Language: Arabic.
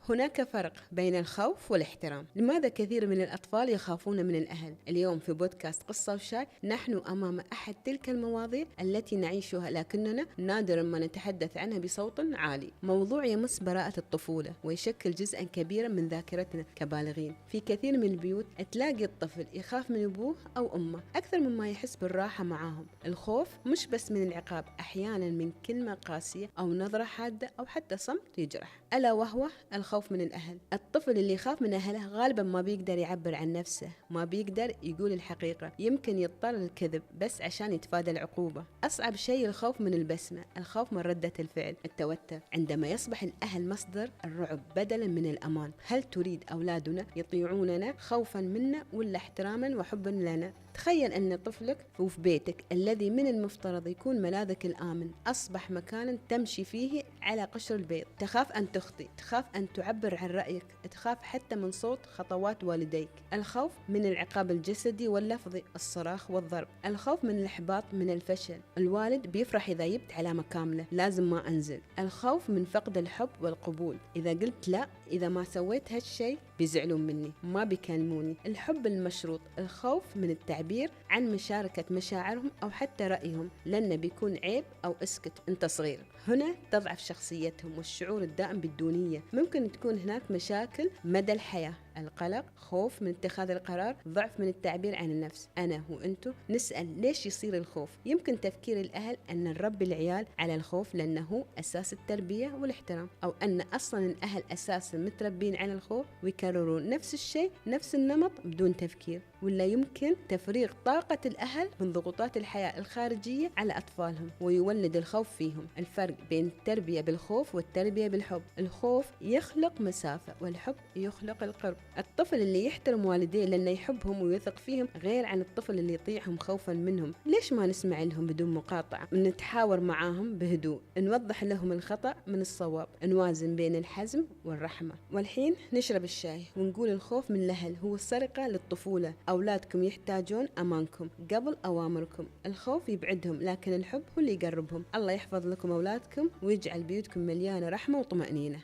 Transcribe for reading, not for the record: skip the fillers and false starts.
هناك فرق بين الخوف والاحترام. لماذا كثير من الأطفال يخافون من الأهل؟ اليوم في بودكاست قصة وشاي نحن أمام أحد تلك المواضيع التي نعيشها، لكننا نادرا ما نتحدث عنها بصوت عالي. موضوع يمس براءة الطفولة ويشكل جزءا كبيرا من ذاكرتنا كبالغين. في كثير من البيوت تلاقي الطفل يخاف من أبوه أو أمه أكثر مما يحس بالراحة معاهم. الخوف مش بس من العقاب، أحيانا من كلمة قاسية أو نظرة حادة أو حتى صمت يجرح، ألا وهو الخوف من الأهل. الطفل اللي يخاف من أهله غالبا ما بيقدر يعبر عن نفسه، ما بيقدر يقول الحقيقة، يمكن يضطر للكذب بس عشان يتفادى العقوبة. أصعب شيء الخوف من البسمة، الخوف من ردة الفعل، التوتر عندما يصبح الأهل مصدر الرعب بدلا من الأمان. هل تريد أولادنا يطيعوننا خوفا منا ولا احتراما وحبا لنا؟ تخيل أن طفلك وفي بيتك الذي من المفترض يكون ملاذك الآمن أصبح مكانا تمشي فيه على قشر البيض. تخاف أن تخطئ، تخاف أن تعبر عن رأيك، تخاف حتى من صوت خطوات والديك. الخوف من العقاب الجسدي واللفظي، الصراخ والضرب. الخوف من الإحباط، من الفشل، الوالد بيفرح إذا جبت علامة كاملة، لازم ما أنزل. الخوف من فقد الحب والقبول، إذا قلت لا، إذا ما سويت هالشيء بيزعلون مني، ما بيكلموني. الحب المشروط، الخوف من التعبير عن مشاركة مشاعرهم أو حتى رأيهم، لأنه بيكون عيب أو اسكت أنت صغير. هنا تضعف شخصيتهم والشعور الدائم بالدونية. ممكن تكون هناك مشاكل مدى الحياة، القلق، خوف من اتخاذ القرار، ضعف من التعبير عن النفس. أنا وأنتو نسأل ليش يصير الخوف؟ يمكن تفكير الأهل أن نربي العيال على الخوف لأنه أساس التربية والاحترام، أو أن أصلا الأهل أساسا متربين على الخوف ويكررون نفس الشيء، نفس النمط بدون تفكير. ولا يمكن تفريغ طاقة الأهل من ضغوطات الحياة الخارجية على أطفالهم ويولد الخوف فيهم. الفرق بين التربية بالخوف والتربية بالحب، الخوف يخلق مسافة والحب يخلق القرب. الطفل اللي يحترم والديه لأنه يحبهم ويثق فيهم غير عن الطفل اللي يطيعهم خوفا منهم. ليش ما نسمع لهم بدون مقاطعة، نتحاور معاهم بهدوء، نوضح لهم الخطأ من الصواب، نوازن بين الحزم والرحمة. والحين نشرب الشاي ونقول الخوف من الأهل هو سرقة للطفولة. أولادكم يحتاجون أمانكم قبل أوامركم. الخوف يبعدهم لكن الحب هو اللي يقربهم. الله يحفظ لكم أولادكم ويجعل بيوتكم مليانة رحمة وطمأنينة.